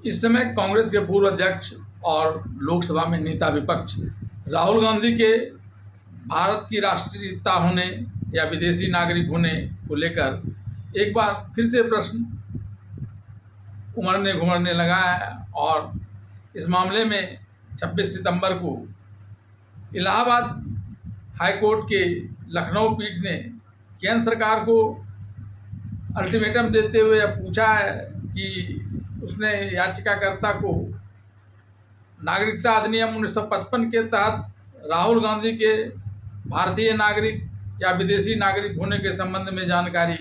इस समय कांग्रेस के पूर्व अध्यक्ष और लोकसभा में नेता विपक्ष राहुल गांधी के भारत की राष्ट्रीयता होने या विदेशी नागरिक होने को लेकर एक बार फिर से प्रश्न उमड़ने घुमड़ने लगा है। और इस मामले में 26 सितंबर को इलाहाबाद हाईकोर्ट के लखनऊ पीठ ने केंद्र सरकार को अल्टीमेटम देते हुए पूछा है कि उसने याचिकाकर्ता को नागरिकता अधिनियम 1955 के तहत राहुल गांधी के भारतीय नागरिक या विदेशी नागरिक होने के संबंध में जानकारी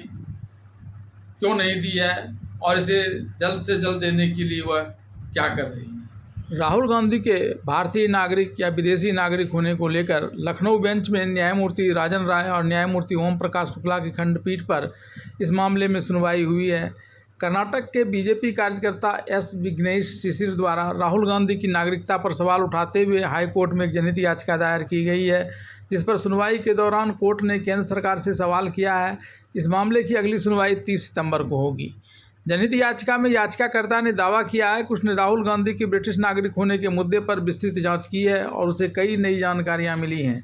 क्यों नहीं दी है और इसे जल्द से जल्द देने के लिए वह क्या कर रही है। राहुल गांधी के भारतीय नागरिक या विदेशी नागरिक होने को लेकर लखनऊ बेंच में न्यायमूर्ति राजन राय और न्यायमूर्ति ओम प्रकाश शुक्ला की खंडपीठ पर इस मामले में सुनवाई हुई है। कर्नाटक के बीजेपी कार्यकर्ता एस विघ्नेश शिशिर द्वारा राहुल गांधी की नागरिकता पर सवाल उठाते हुए हाई कोर्ट में एक जनहित याचिका दायर की गई है, जिस पर सुनवाई के दौरान कोर्ट ने केंद्र सरकार से सवाल किया है। इस मामले की अगली सुनवाई 30 सितंबर को होगी। जनहित याचिका में याचिकाकर्ता ने दावा किया है कि उसने राहुल गांधी के ब्रिटिश नागरिक होने के मुद्दे पर विस्तृत जांच की है और उसे कई नई जानकारियां मिली हैं।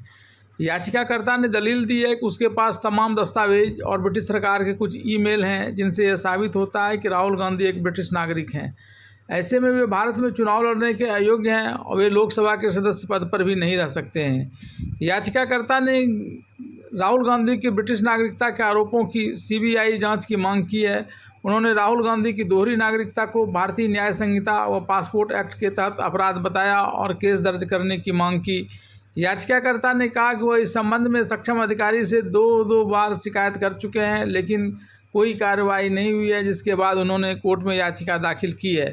याचिकाकर्ता ने दलील दी है कि उसके पास तमाम दस्तावेज और ब्रिटिश सरकार के कुछ ईमेल हैं जिनसे यह साबित होता है कि राहुल गांधी एक ब्रिटिश नागरिक हैं। ऐसे में वे भारत में चुनाव लड़ने के अयोग्य हैं और वे लोकसभा के सदस्य पद पर भी नहीं रह सकते हैं। याचिकाकर्ता ने राहुल गांधी की ब्रिटिश नागरिकता के आरोपों की CBI जाँच की मांग की है। उन्होंने राहुल गांधी की दोहरी नागरिकता को भारतीय न्याय संहिता व पासपोर्ट एक्ट के तहत अपराध बताया और केस दर्ज करने की मांग की। याचिकाकर्ता ने कहा कि वह इस संबंध में सक्षम अधिकारी से दो बार शिकायत कर चुके हैं, लेकिन कोई कार्रवाई नहीं हुई है, जिसके बाद उन्होंने कोर्ट में याचिका दाखिल की है।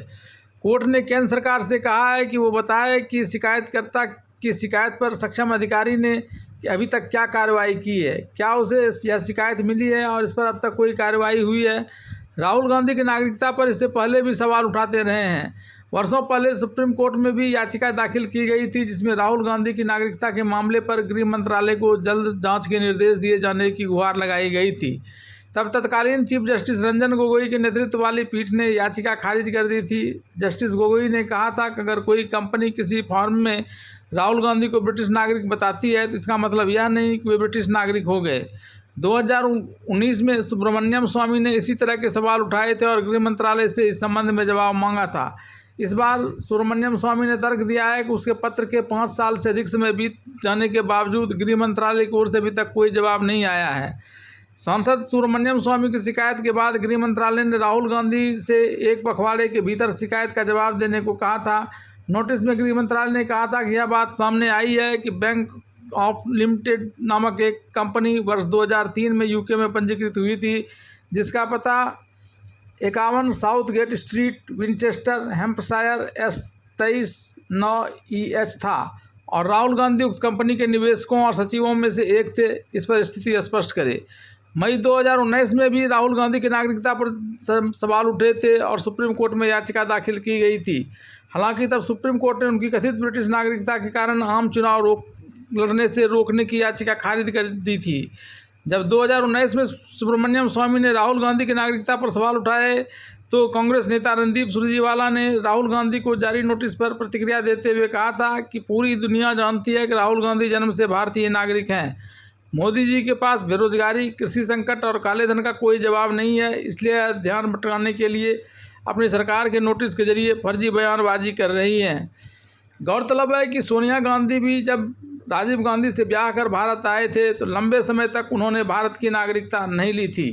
कोर्ट ने केंद्र सरकार से कहा है कि वो बताए कि शिकायतकर्ता की शिकायत पर सक्षम अधिकारी ने अभी तक क्या कार्रवाई की है, क्या उसे यह शिकायत मिली है और इस पर अब तक कोई कार्रवाई हुई है। राहुल गांधी की नागरिकता पर इससे पहले भी सवाल उठाते रहे हैं। वर्षों पहले सुप्रीम कोर्ट में भी याचिका दाखिल की गई थी, जिसमें राहुल गांधी की नागरिकता के मामले पर गृह मंत्रालय को जल्द जांच के निर्देश दिए जाने की गुहार लगाई गई थी। तब तत्कालीन चीफ जस्टिस रंजन गोगोई के नेतृत्व वाली पीठ ने याचिका खारिज कर दी थी। जस्टिस गोगोई ने कहा था कि अगर कोई कंपनी किसी फॉर्म में राहुल गांधी को ब्रिटिश नागरिक बताती है तो इसका मतलब यह नहीं कि वे ब्रिटिश नागरिक हो गए। 2019 में सुब्रमण्यम स्वामी ने इसी तरह के सवाल उठाए थे और गृह मंत्रालय से इस संबंध में जवाब मांगा था। इस बार सुब्रमण्यम स्वामी ने तर्क दिया है कि उसके पत्र के 5 साल से अधिक समय बीत जाने के बावजूद गृह मंत्रालय की ओर से अभी तक कोई जवाब नहीं आया है। सांसद सुब्रमण्यम स्वामी की शिकायत के बाद गृह मंत्रालय ने राहुल गांधी से एक पखवाड़े के भीतर शिकायत का जवाब देने को कहा था। नोटिस में गृह मंत्रालय ने कहा था कि यह बात सामने आई है कि बैंक ऑफ लिमिटेड नामक एक कंपनी वर्ष 2003 में UK में पंजीकृत हुई थी, जिसका पता 51 south gate street, Winchester, Hampshire S23 9EH था और राहुल गांधी उस कंपनी के निवेशकों और सचिवों में से एक थे। इस पर स्थिति स्पष्ट करे। मई 2019 में भी राहुल गांधी की नागरिकता पर सवाल उठे थे और सुप्रीम कोर्ट में याचिका दाखिल की गई थी। हालांकि तब सुप्रीम कोर्ट ने उनकी कथित ब्रिटिश नागरिकता के कारण आम चुनाव लड़ने से रोकने की याचिका खारिज कर दी थी। जब 2019 में सुब्रमण्यम स्वामी ने राहुल गांधी की नागरिकता पर सवाल उठाए तो कांग्रेस नेता रणदीप सुरजेवाला ने राहुल गांधी को जारी नोटिस पर प्रतिक्रिया देते हुए कहा था कि पूरी दुनिया जानती है कि राहुल गांधी जन्म से भारतीय नागरिक हैं। मोदी जी के पास बेरोजगारी, कृषि संकट और काले धन का कोई जवाब नहीं है, इसलिए ध्यान भटकाने के लिए अपनी सरकार के नोटिस के जरिए फर्जी बयानबाजी कर रही हैं। गौरतलब है कि सोनिया गांधी भी जब राजीव गांधी से ब्याह कर भारत आए थे तो लंबे समय तक उन्होंने भारत की नागरिकता नहीं ली थी।